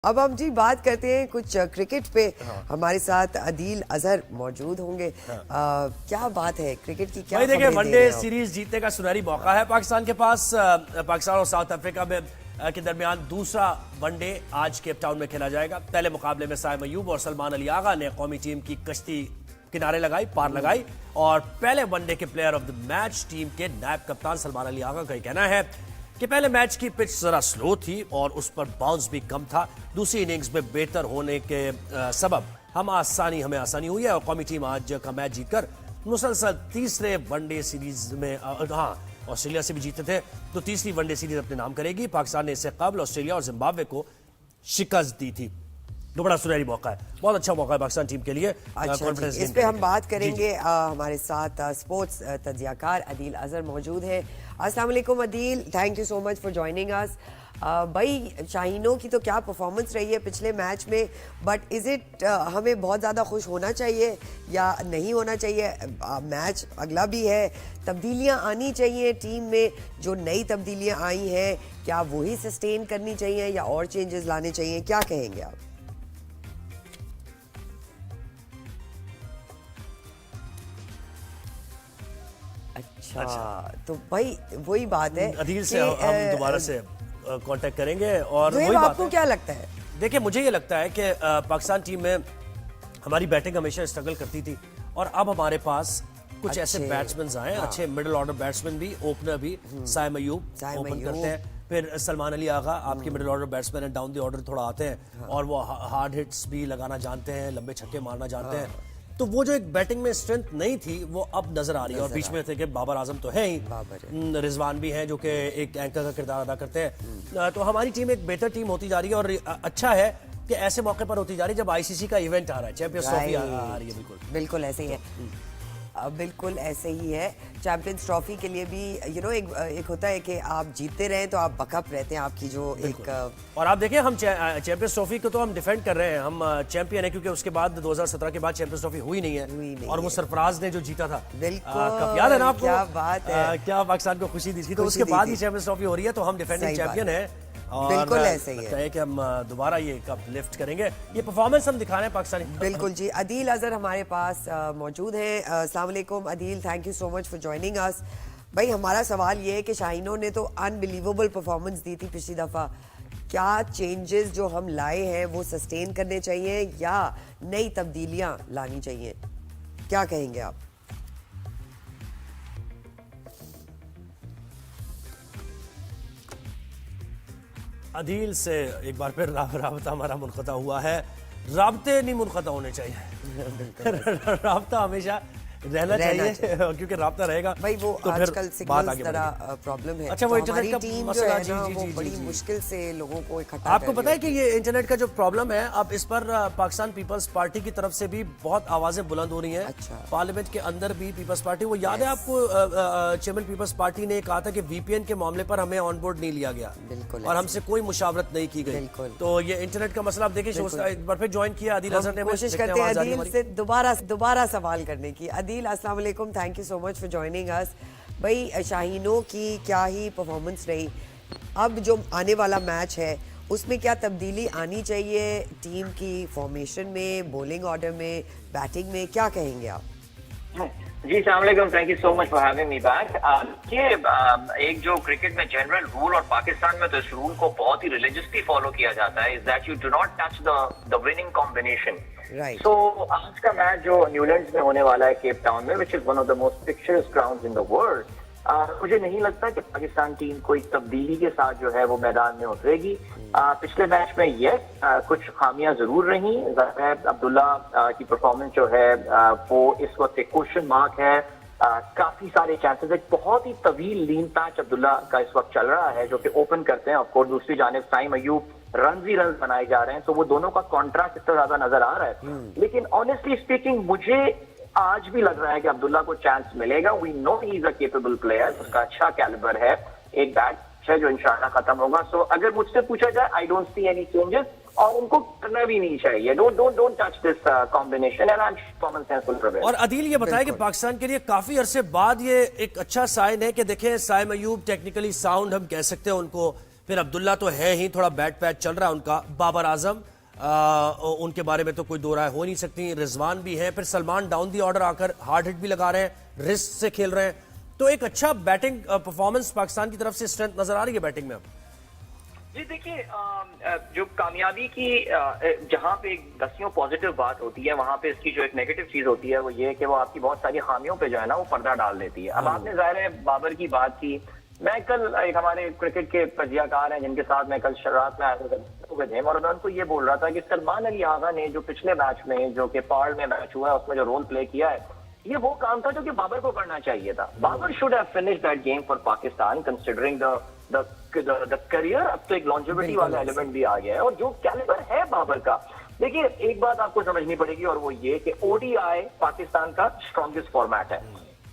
अब हम जी बात करते हैं कुछ क्रिकेट पे। हमारे साथ अदील अजहर मौजूद होंगे। क्या बात है क्रिकेट की, क्या भाई देखिए, खबरें दे वनडे रहे हैं आप? सीरीज जीतने का सुनहरी मौका है पाकिस्तान के पास। पाकिस्तान और साउथ अफ्रीका में के दरमियान दूसरा वनडे आज केप टाउन में खेला जाएगा। पहले मुकाबले में साइम अयूब और सलमान अली आगा ने कौमी टीम की कश्ती किनारे लगाई, पार लगाई और पहले वनडे के player of the match team के नायब कप्तान सलमान अली आगा का कहना है कि पहले मैच की पिच जरा स्लो थी और उस पर बाउंस भी कम था। दूसरी इनिंग्स में बेहतर होने के सबब हमें आसानी हुई है और कौमी टीम आज का मैच जीतकर मुसलसल तीसरे वनडे सीरीज में ऑस्ट्रेलिया से भी जीते थे, तो तीसरी वनडे सीरीज अपने नाम करेगी। पाकिस्तान ने इससे कबल ऑस्ट्रेलिया और जिम्बाब्वे को शिकस्त दी थी। तो बड़ा सुनहरी मौका है, बहुत अच्छा मौका है पाकिस्तान टीम के लिए। अच्छा जी, इस पे हम बात करेंगे। हमारे साथ स्पोर्ट्स तज्जियाकार अदील अजहर मौजूद है। अस्सलाम वालेकुम Adeel, thank you so much for joining us. भाई शाहीनों की तो क्या परफॉर्मेंस रही है पिछले मैच में, बट इज़ इट हमें बहुत ज़्यादा खुश होना चाहिए या नहीं होना चाहिए? मैच अगला भी है, तब्दीलियां आनी चाहिए टीम में। जो नई तब्दीलियां आई हैं क्या वही सस्टेन करनी चाहिए या और चेंजेस लाने चाहिए? क्या कहेंगे आप? अच्छा, तो भाई वही बात है। अदील से हम दोबारा से कांटेक्ट करेंगे और वही बात आपको क्या लगता है? देखिए, मुझे ये लगता है कि पाकिस्तान टीम में हमारी बैटिंग हमेशा स्ट्रगल करती थी और अब हमारे पास कुछ ऐसे बैट्समैन आए, अच्छे मिडिल ऑर्डर बैट्समैन भी, ओपनर भी। साइम अयूब ओपन करते हैं, फिर सलमान अली आगा आपके मिडिल ऑर्डर बैट्समैन है, डाउन द ऑर्डर थोड़ा आते हैं और वो हार्ड हिट्स भी लगाना जानते हैं, लंबे छक्के मारना जानते हैं। तो वो जो एक बैटिंग में स्ट्रेंथ नहीं थी वो अब नजर आ रही है। और बीच में थे कि बाबर आजम तो है ही, रिजवान भी हैं जो कि एक एंकर का किरदार अदा करते हैं। तो हमारी टीम एक बेहतर टीम होती जा रही है और अच्छा है कि ऐसे मौके पर होती जा रही है जब आईसीसी का इवेंट आ रहा है, चैंपियंस ट्रॉफी आ रही है। बिल्कुल ऐसे ही है, बिल्कुल ऐसे ही है। चैंपियंस ट्रॉफी के लिए भी एक होता है कि आप जीतते रहे तो आप बकअप रहते हैं आपकी जो एक। और आप देखिए, हम चैंपियंस ट्रॉफी को तो हम डिफेंड कर रहे हैं, हम चैंपियन है क्योंकि उसके बाद 2017 के बाद चैंपियंस ट्रॉफी हुई नहीं है और वो सरफराज ने जो जीता था। बिल्कुल, याद है ना आपको? क्या बात है, क्या पाकिस्तान को खुशी दी थी, तो उसके बाद ही चैंपियंस ट्रॉफी हो रही है, तो हम डिफेंडिंग चैंपियन है। बिल्कुल ऐसे ही है कि हम दोबारा ये कप लिफ्ट करेंगे। ये परफॉर्मेंस हम दिखा रहे हैं पाकिस्तानी। बिल्कुल जी, अदील अजहर हमारे पास मौजूद हैं। अस्सलाम वालेकुम Adeel, thank you so much for joining us. भाई हमारा सवाल ये है कि शाहीनों ने तो अनबिलीवेबल परफॉर्मेंस दी थी पिछली दफ़ा। क्या चेंजेस जो हम लाए हैं वो सस्टेन करने चाहिए या नई तब्दीलियां लानी चाहिए? क्या कहेंगे आप? अदील से एक बार फिर राबता हमारा मुनक़ता हुआ है। राबते नहीं मुनक़ता होने चाहिए राबता हमेशा रहना चाहिए क्योंकि राबता रहेगा भाई वो तो आजकल सिग्नल्स जरा प्रॉब्लम है। अच्छा, वो इंटरनेट का टीम जो है ना वो बड़ी मुश्किल से लोगों को इकट्ठा। आपको पता है कि ये इंटरनेट का जो प्रॉब्लम है, अब इस पर पाकिस्तान पीपल्स पार्टी की तरफ से भी बहुत आवाजें बुलंद हो रही हैं। अच्छा। पार्लियामेंट के अंदर भी पीपल्स पार्टी, वो याद है आपको, चेयरमैन पीपल्स पार्टी ने कहा था कि वीपीएन के मामले पर हमें ऑन बोर्ड नहीं लिया गया और हमसे कोई मुशावरत नहीं की गई। तो ये इंटरनेट का मसला आप देखिए, एक बार फिर ज्वाइन किया अदील अजहर ने। कोशिश करते हैं अदील से दोबारा सवाल करने की। अदील अस्सलाम वालेकुम, thank you so much for joining us. भाई शाहीनों की क्या ही परफॉर्मेंस रही। अब जो आने वाला मैच है उसमें क्या तब्दीली आनी चाहिए टीम की फॉर्मेशन में, बॉलिंग ऑर्डर में, बैटिंग में? क्या कहेंगे आप? जी अस्सलाम वालेकुम, thank you so much for having me back. ये एक जो क्रिकेट में जनरल रूल और पाकिस्तान में तो इस रूल को बहुत ही रिलीजियसली फॉलो किया जाता है, is that you do not touch the winning combination. So आज का मैच जो न्यूलैंड्स में होने वाला है केप टाउन में, which is one of the most picturesque grounds in the world, मुझे नहीं लगता कि पाकिस्तान टीम कोई तब्दीली के साथ जो है वो मैदान में उतरेगी। पिछले मैच में कुछ खामियां जरूर रही। ज़ाहिर अब्दुल्ला की परफॉर्मेंस जो है वो इस वक्त एक क्वेश्चन मार्क है। काफी सारे चांसेस, एक बहुत ही तवील लीन पैच अब्दुल्ला का इस वक्त चल रहा है जो कि ओपन करते हैं। ऑफकोर्स दूसरी जानिब साइम अयूब रन ही रन बनाए जा रहे हैं, तो वो दोनों का कॉन्ट्रास्ट इतना ज्यादा नजर आ रहा है। लेकिन ऑनेस्टली स्पीकिंग मुझे आज भी लग रहा है कि अब्दुल्ला को चांस मिलेगा। We know he is a capable player, उसका अच्छा कैलिबर है, एक बैट है जो इंशाल्लाह खत्म होगा। सो अगर मुझसे पूछा जाए, I don't see any changes और उनको करना भी नहीं चाहिए। Don't touch this combination and I am common sense will prevail. और अदील ये बताया कि पाकिस्तान के लिए काफी अरसे बाद ये एक अच्छा साइन है कि देखें साइम अयूब टेक्निकली साउंड हम कह सकते हैं उनको, फिर अब्दुल्ला तो है ही, थोड़ा बैट पैच चल रहा है उनका, बाबर आजम उनके बारे में तो कोई दो राय हो नहीं सकती, रिजवान भी है, फिर सलमान डाउन दी ऑर्डर आकर हार्ड हिट भी लगा रहे हैं, रिस्क से खेल रहे हैं, तो एक अच्छा बैटिंग परफॉर्मेंस पाकिस्तान की तरफ से स्ट्रेंथ नजर आ रही है बैटिंग में अब। जी देखिए, जो कामयाबी की जहां पे एक दसियों पॉजिटिव बात होती है, वहां पे इसकी जो एक नेगेटिव चीज होती है वो ये कि वो आपकी बहुत सारी खामियों पे जो है ना वो पर्दा डाल देती है। अब आपने जाहिर है बाबर की बात की, मैं कल एक हमारे क्रिकेट के तजियाकार हैं जिनके साथ मैं कल रात में हुए थे और मैं उनको ये बोल रहा था कि सलमान अली आगा ने जो पिछले मैच में, जो कि पार्ल में मैच हुआ है, उसमें जो रोल प्ले किया है, ये वो काम था जो कि बाबर को करना चाहिए था। Babar should have finished that game for Pakistan considering the career. अब तो एक लॉन्जेविटी वाला एलिमेंट भी आ गया है और जो कैलिबर है बाबर का, देखिए एक बात आपको समझनी पड़ेगी और वो ये कि ओडीआई पाकिस्तान का स्ट्रॉन्गेस्ट फॉर्मेट है।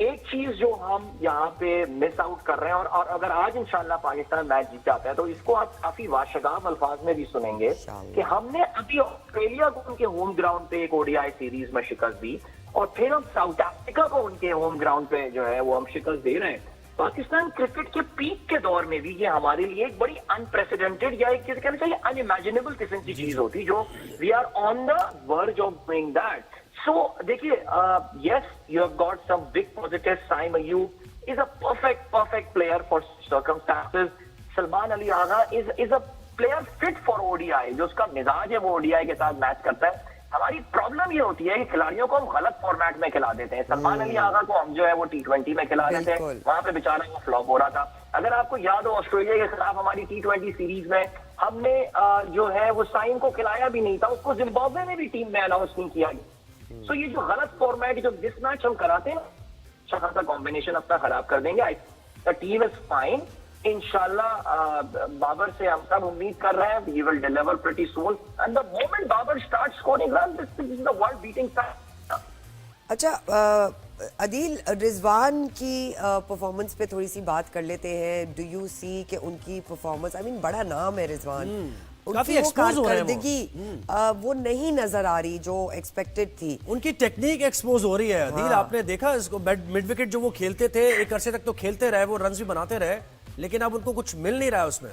एक चीज जो हम यहाँ पे मिस आउट कर रहे हैं और अगर आज इंशाल्लाह पाकिस्तान मैच जीत जाता है तो इसको आप काफी वाशगाफ अल्फाज में भी सुनेंगे कि हमने अभी ऑस्ट्रेलिया को उनके होम ग्राउंड पे एक ओडीआई सीरीज में शिकस्त दी और फिर हम साउथ अफ्रीका को उनके होम ग्राउंड पे जो है वो हम शिकस्त दे रहे हैं। पाकिस्तान क्रिकेट के पीक के दौर में भी ये हमारे लिए एक बड़ी अनप्रेसिडेंटेड या एक कहना चाहिए अनइमेजिनेबल किस्म की चीज होती जो we are on the verge of doing that. So देखिए, yes you have got some big positive. Saim Ayub is a perfect player for circumstances. Salman Ali Agha is a player fit for ODI. जो उसका मिजाज है वो ओडीआई के साथ मैच करता है। हमारी प्रॉब्लम ये होती है कि खिलाड़ियों को हम गलत फॉर्मेट में खिला देते हैं। सलमान अली आगा को हम जो है वो T20 में खिला देते हैं, वहां पे बेचारा वो फ्लॉप हो रहा था। अगर आपको याद हो ऑस्ट्रेलिया के खिलाफ हमारी T20 सीरीज में हमने जो है वो साइम को खिलाया भी नहीं था, उसको जिम्बाब्वे में भी टीम में अनाउंस नहीं किया। सो ये जो गलत फॉर्मेट, जो मिसमैच हम कराते हैं, अच्छा खासा कॉम्बिनेशन अपना खराब कर देंगे। द टीम इज फाइन, इंशाल्लाह बाबर से हम सब उम्मीद कर रहे हैं he will deliver pretty soon and the moment Babar starts scoring runs, this is the world beating fact। अच्छा अदील, रिजवान की परफॉर्मेंस पे थोड़ी सी बात कर लेते हैं। डू यू सी कि उनकी परफॉर्मेंस, आई मीन बड़ा नाम है रिजवान, काफी एक्सपोज हो रहे हैं वो नहीं नजर आ रही जो एक्सपेक्टेड थी। उनकी टेक्निक एक्सपोज हो रही है। अदील आपने देखा इसको, मिड विकेट जो वो खेलते थे एक अरसे तक तो खेलते रहे, वो रन्स भी बनाते रहे, लेकिन अब उनको कुछ मिल नहीं रहा है उसमें।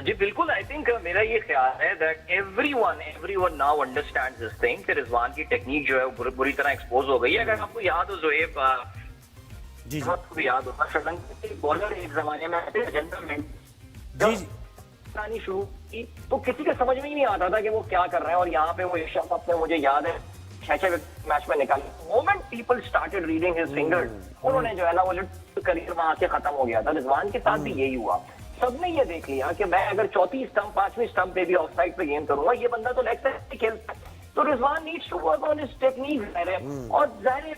जी बिल्कुल, आई थिंक मेरा ये ख्याल है that everyone now understands this thing कि रिजवान की टेक्निक जो है बुरी तरह एक्सपोज हो गई है। अगर आपको याद हो जोएब, जी आपको याद होगा श्रीलंका के बॉलर एक जमाने में जी शुरू की तो किसी के समझ में ही नहीं आता था कि वो क्या कर रहे हैं और यहाँ पे वो एशिया कप में मुझे याद है 6 मैच में निकाले। Moment people started reading his fingers, उन्होंने जो है ना वो करियर वहां से खत्म हो गया था। रिजवान के साथ भी यही हुआ। सबने ये देख लिया कि मैं अगर चौथी स्टंप 5वीं स्टंप पे भी ऑफ साइड पे गेम करूंगा, ये बंदा तो लेग साइड पे खेलता है। तो Rizwan needs to work on his technique. और जाहिर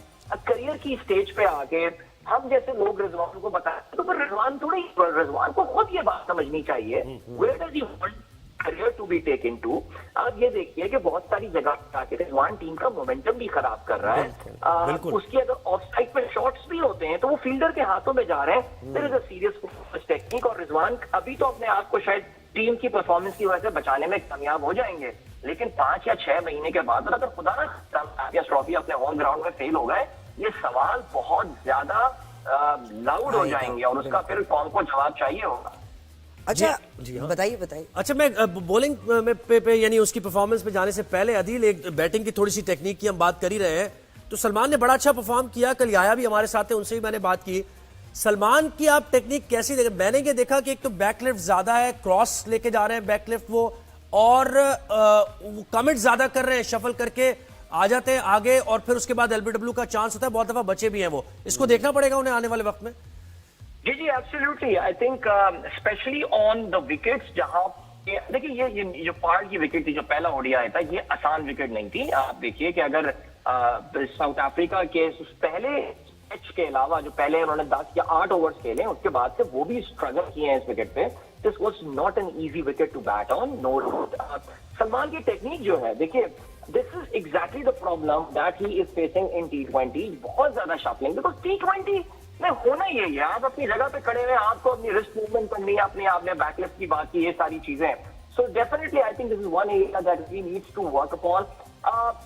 करियर की स्टेज पे आके हम जैसे लोग रिजवान को बताते तो फिर रिजवान को खुद ये बात समझनी चाहिए where does he want career to be taken to. आप ये देखिए कि बहुत सारी जगह जाके रिजवान टीम का मोमेंटम भी खराब कर रहा है। उसकी अगर ऑफ साइड पे शॉट्स भी होते हैं तो वो फील्डर के हाथों में जा रहे हैं। There is a serious technique और रिजवान अभी तो अपने आप को शायद टीम की परफॉर्मेंस की वजह से बचाने में कामयाब हो जाएंगे, लेकिन 5 या 6 महीने के बाद अगर खुदा ना चैंपियंस ट्रॉफी अपने होम ग्राउंड में फेल हो गए, ये सवाल बहुत ज्यादा लाउड हो जाएंगे और उसका फिर फॉर्म को जवाब चाहिए होगा। अच्छा जी हाँ। बताइए। अच्छा मैं बॉलिंग में पे यानी उसकी परफॉर्मेंस पे जाने से पहले अदील, एक बैटिंग की थोड़ी सी टेक्निक की हम बात कर ही रहे हैं, तो सलमान ने बड़ा अच्छा परफॉर्म किया। कल आया भी हमारे साथ है, उनसे भी मैंने बात की। सलमान की आप टेक्निक कैसी देखें? मैंने ये देखा कि एक तो बैकलिफ्ट ज्यादा है, क्रॉस लेके जा रहे हैं बैकलिफ्ट वो, और कमिट ज्यादा कर रहे हैं, शफल करके आ जाते हैं आगे और फिर उसके बाद एलबीडब्ल्यू का चांस होता है, बहुत दफा बचे भी हैं वो। इसको देखना पड़ेगा उन्हें आने वाले वक्त में। जी absolutely, I think specially on the wickets जहां देखिए ये जो पार्ट की विकेट थी, जो पहला ओडीआई था, ये आसान विकेट नहीं थी। आप देखिए कि अगर साउथ अफ्रीका के पहले मैच के अलावा जो पहले उन्होंने 10 या 8 ओवर्स खेले, उसके बाद से वो भी स्ट्रगल किए हैं इस विकेट पे। This was not an easy wicket to bat on, no doubt. Salman की टेक्निक जो है, देखिए this is exactly the problem that he is facing in T20। बहुत ज्यादा शफलिंग, बिकॉज T20 में होना ही है, आप अपनी जगह पे खड़े हुए, आपको अपनी रिस्ट मूवमेंट करनी है, अपने आपने बैकलिफ्ट की बात की, ये सारी चीजें। So definitely I think this is one area that we needs to work upon.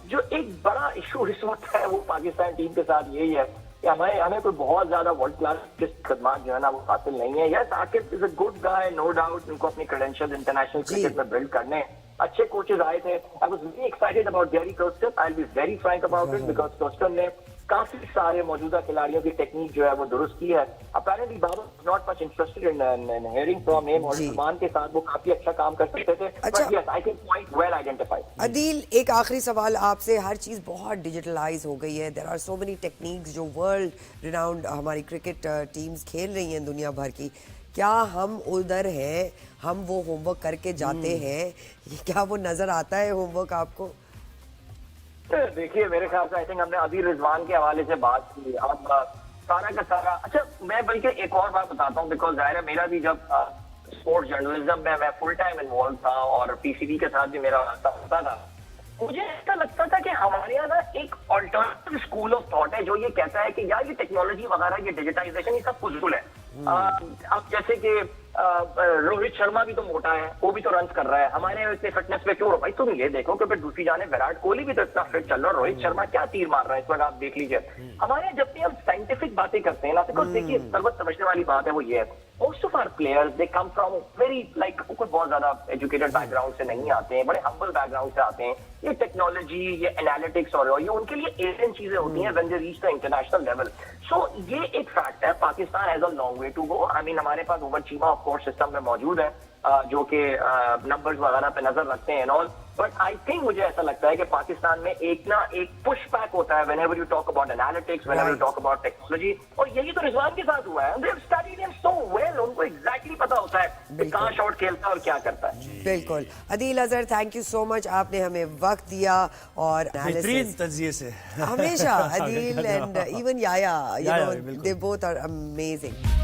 जो एक बड़ा इशू इस वक्त है वो पाकिस्तान टीम के साथ यही है कि हमें हमें कोई बहुत ज्यादा वर्ल्ड क्लास खदमात जो है ना वो हासिल नहीं है। Yes, Aqib is a good guy, no doubt. उनको अपनी क्रेडेंशियल इंटरनेशनल क्रिकेट में बिल्ड करने हैं। अच्छे कोचेज आए थे। I was very excited about Gary Kirsten. I will be very frank about it because Kirsten ने काफी सारे मौजूदा खिलाड़ियों की टेक्निक जो है वो दुरुस्त की है। Apparently Babar not much interested in hearing from him, और सलमान के साथ वो काफी अच्छा काम कर सकते थे। अच्छा। But yes, I think point well identified. Adeel, एक आखिरी सवाल आपसे। हर चीज़ बहुत डिजिटलाइज हो गई है, there are so many techniques जो वर्ल्ड रिनाउंड हमारी क्रिकेट टीम्स खेल रही हैं दुनिया भर की। क्या हम उधर हैं, हम वो होमवर्क करके जाते हैं, क्या वो नजर आता है होमवर्क आपको? देखिए, मेरे ख्याल से आई थिंक हमने अभी रिजवान के हवाले से बात की। अब सारा का सारा, अच्छा मैं बल्कि एक और बात बताता हूँ, बिकॉज जाहिर है मेरा भी जब स्पोर्ट्स जर्नलिज्म में मैं फुल टाइम इन्वॉल्व था और पीसीबी के साथ भी मेरा रास्ता होता था, मुझे ऐसा लगता था कि हमारे यहाँ ना एक ऑल्टरनेटिव स्कूल ऑफ थॉट है जो ये कहता है कि यार ये टेक्नोलॉजी वगैरह, ये डिजिटाइजेशन, ये सब फुजूल है। अब जैसे कि रोहित शर्मा भी तो मोटा है, वो भी तो रन कर रहा है, हमारे इतने फिटनेस पे क्यों? भाई तुम ये देखो कि फिर दूसरी जाने विराट कोहली भी तो इतना फिट चल रहा है, रोहित शर्मा क्या तीर मार रहा है इस वक्त, आप देख लीजिए। हमारे यहाँ जब भी हम साइंटिफिक बातें करते हैं ना, बिकॉज देखिए सर्वत समझने वाली बात है वो ये है, most of our players they come from very like, कोई बहुत ज्यादा एजुकेटेड बैकग्राउंड से नहीं आते हैं, बड़े हम्बल बैकग्राउंड से आते हैं। ये टेक्नोलॉजी, ये एनालिटिक्स और ये उनके लिए एलियन चीजें होती हैं when they reach the international level. So ये एक फैक्ट है। Pakistan has a long way to go. I mean हमारे पास Umar Cheema of course system में मौजूद है, जो कि नंबर्स वगैरह पे नजर रखते हैं and all, but I think मुझे ऐसा लगता है कि पाकिस्तान में एक ना एक पुश बैक होता है whenever you talk about analytics, whenever you talk about technology. और यही तो रिजवान के साथ हुआ है। They have studied him so well, उनको एग्जैक्टली पता होता है कि कहां शॉट खेलता है और क्या करता है। बिल्कुल। Adeel Azhar, thank you so much, आपने हमें वक्त दिया और बेहतरीन तज्जिए से हमेशा। Adeel and even Yahya, you know, they both are amazing.